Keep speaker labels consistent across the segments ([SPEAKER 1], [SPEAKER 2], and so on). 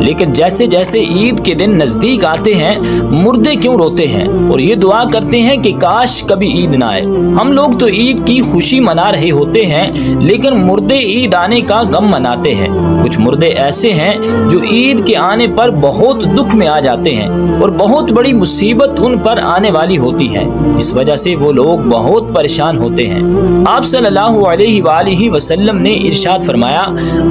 [SPEAKER 1] لیکن جیسے جیسے عید کے دن نزدیک آتے ہیں مردے کیوں روتے ہیں اور یہ دعا کرتے ہیں کہ کاش کبھی عید نہ آئے۔ ہم لوگ تو عید کی خوشی منا رہے ہوتے ہیں، لیکن مردے عید آنے کا غم مناتے ہیں۔ کچھ مردے ایسے ہیں جو عید کے آنے پر بہت دکھ میں آ جاتے ہیں اور بہت بڑی مصیبت ان پر آنے والی ہوتی ہے، اس وجہ سے وہ لوگ بہت پریشان ہوتے ہیں۔ آپ صلی اللہ علیہ وآلہ وسلم نے ارشاد فرمایا،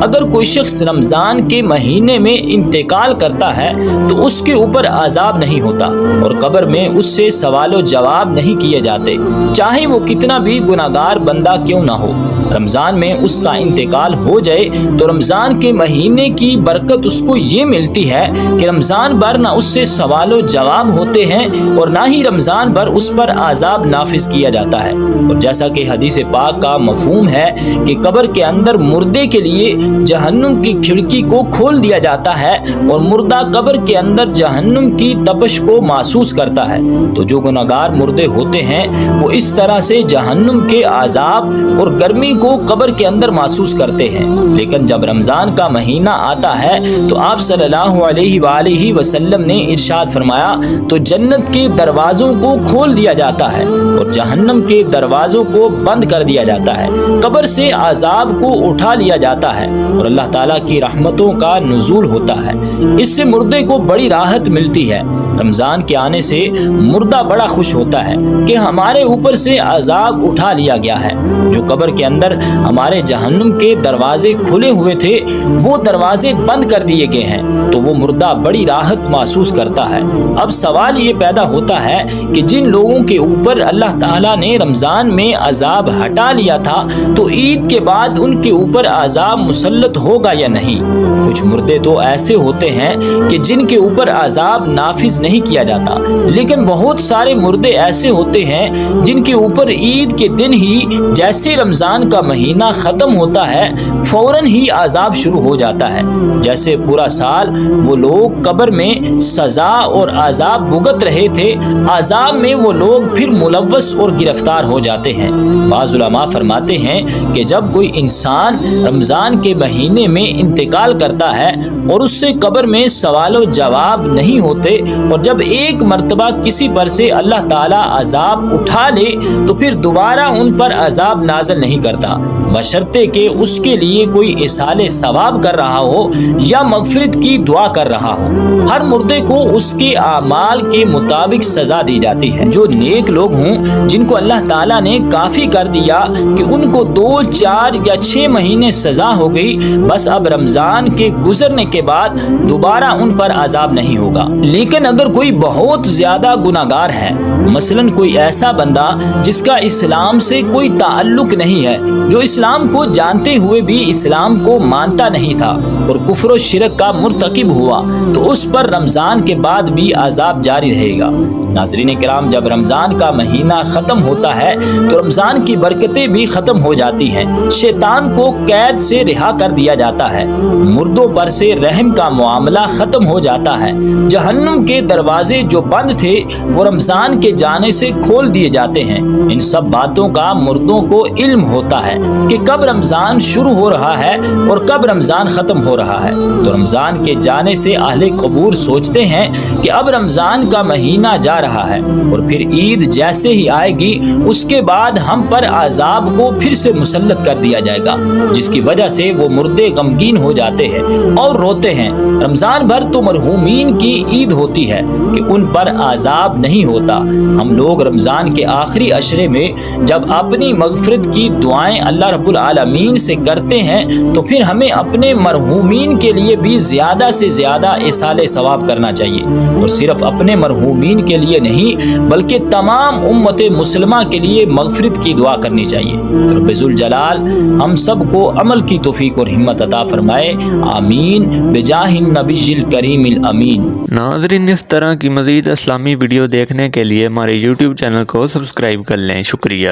[SPEAKER 1] اگر کوئی شخص رمضان کے مہینے میں انتقال کرتا ہے تو اس کے اوپر عذاب نہیں ہوتا اور قبر میں اس سے سوال و جواب نہیں کیے جاتے، چاہے وہ کتنا بھی گناہگار بندہ کیوں نہ ہو۔ رمضان میں اس کا انتقال ہو جائے تو رمضان کے مہینے کی برکت اس کو یہ ملتی ہے کہ رمضان بھر نہ اس سے سوال و جواب ہوتے ہیں اور نہ ہی رمضان بھر اس پر عذاب نافذ کیا جاتا ہے۔ اور جیسا کہ حدیث پاک کا مفہوم ہے کہ قبر کے اندر مردے کے لیے جہنم کی کھڑکی کو کھول دیا جاتا ہے اور مردہ قبر کے اندر جہنم کی تپش کو محسوس کرتا ہے، تو جو گناہگار مردے ہوتے ہیں وہ اس طرح سے جہنم کے عذاب اور گرمی کو قبر کے اندر محسوس کرتے ہیں۔ لیکن جب رمضان کا مہینہ آتا ہے تو آپ صلی اللہ علیہ وآلہ وسلم نے ارشاد فرمایا، تو جنت کے دروازوں کو کھول دیا جاتا ہے اور جہنم کے دروازوں کو بند کر دیا جاتا ہے، قبر سے عذاب کو اٹھا لیا جاتا ہے اور اللہ تعالیٰ کی رحمتوں کا نزول ہوتا ہے۔ اس سے مردے کو بڑی راحت ملتی ہے۔ رمضان کے آنے سے مردہ بڑا خوش ہوتا ہے کہ ہمارے اوپر سے عذاب اٹھا لیا گیا ہے۔ جو قبر کے اندر ہمارے جہنم کے دروازے کھلے ہوئے تھے وہ دروازے بند کر دیے گئے ہیں، تو وہ مردہ بڑی راحت محسوس کرتا ہے۔ اب سوال یہ پیدا ہوتا ہے کہ جن لوگوں کے اوپر اللہ تعالیٰ نے رمضان میں عذاب ہٹا لیا تھا تو عید کے بعد ان کے اوپر عذاب مسلط ہوگا یا نہیں؟ کچھ مردے تو ایسے ہوتے ہیں کہ جن کے اوپر عذاب نافذ نہیں کیا جاتا، لیکن بہت سارے مردے ایسے ہوتے ہیں جن کے اوپر عید کے دن ہی جیسے رمضان کا مہینہ ختم ہوتا ہے فوراً ہی عذاب شروع ہو جاتا ہے، جیسے پورا سال وہ لوگ قبر میں سزا اور عذاب بھگت رہے تھے، عذاب میں وہ لوگ پھر ملوث اور گرفتار ہو جاتے ہیں۔ بعض علماء فرماتے ہیں کہ جب کوئی انسان رمضان کے مہینے میں انتقال کرتا ہے اور اس سے قبر میں سوال و جواب نہیں ہوتے اور جب ایک مرتبہ کسی پر سے اللہ تعالیٰ عذاب اٹھا لے تو پھر دوبارہ ان پر عذاب نازل نہیں کرتا، بشرطے کہ اس کے لیے کوئی اصالِ ثواب کر رہا ہو یا مغفرت کی دعا کر رہا ہو۔ ہر مردے کو اس کے اعمال کے مطابق سزا دی جاتی ہے۔ جو نیک لوگ ہوں جن کو اللہ تعالیٰ نے کافی کر دیا کہ ان کو 2، 4 یا 6 مہینے سزا ہو گئی، بس اب رمضان کے گزرنے کے بعد دوبارہ ان پر عذاب نہیں ہوگا۔ لیکن اگر کوئی بہت زیادہ گناہگار ہے، مثلاً کوئی ایسا بندہ جس کا اسلام سے کوئی تعلق نہیں ہے، جو اسلام کو جانتے ہوئے بھی اسلام کو مانتا نہیں تھا اور کفر و شرک کا مرتکب ہوا، تو اس پر رمضان کے بعد بھی عذاب جاری رہے گا۔ ناظرین کرام، جب رمضان کا مہینہ ختم ہوتا ہے تو رمضان کی برکتیں بھی ختم ہو جاتی ہیں، شیطان کو قید سے رہا کر دیا جاتا ہے، مردوں پر سے رحم کا معاملہ ختم ہو جاتا ہے، جہنم کے دروازے جو بند تھے وہ رمضان کے جانے سے کھول دیے جاتے ہیں۔ ان سب باتوں کا مردوں کو علم ہوتا ہے کہ کب رمضان شروع ہو رہا ہے اور کب رمضان ختم ہو رہا ہے، تو رمضان کے جانے سے اہل قبور سوچتے ہیں کہ اب رمضان کا مہینہ جا رہا ہے اور پھر عید جیسے ہی آئے گی اس کے بعد ہم پر عذاب کو پھر سے مسلط کر دیا جائے گا، جس کی وجہ سے وہ مردے غمگین ہو جاتے ہیں اور روتے ہیں۔ رمضان بھر تو مرحومین کی عید ہوتی ہے کہ ان پر عذاب نہیں ہوتا۔ ہم لوگ رمضان کے آخری عشرے میں جب اپنی مغفرت کی دعائیں اللہ رب العالمین سے کرتے ہیں تو پھر ہمیں اپنے مرحومین کے لیے بھی زیادہ سے زیادہ اصالِ ثواب کرنا چاہیے، اور صرف اپنے مرحومین کے لیے نہیں بلکہ تمام امت مسلمہ کے لیے مغفرت کی دعا کرنی چاہیے۔ رب ذوالجلال ہم سب کو عمل کی توفیق اور ہمت عطا فرمائے، آمین بجاہ النبی الکریم الامین۔
[SPEAKER 2] ناظرین، اس طرح کی مزید اسلامی ویڈیو دیکھنے کے لیے ہمارے YouTube چینل کو سبسکرائب کر لیں۔ شکریہ۔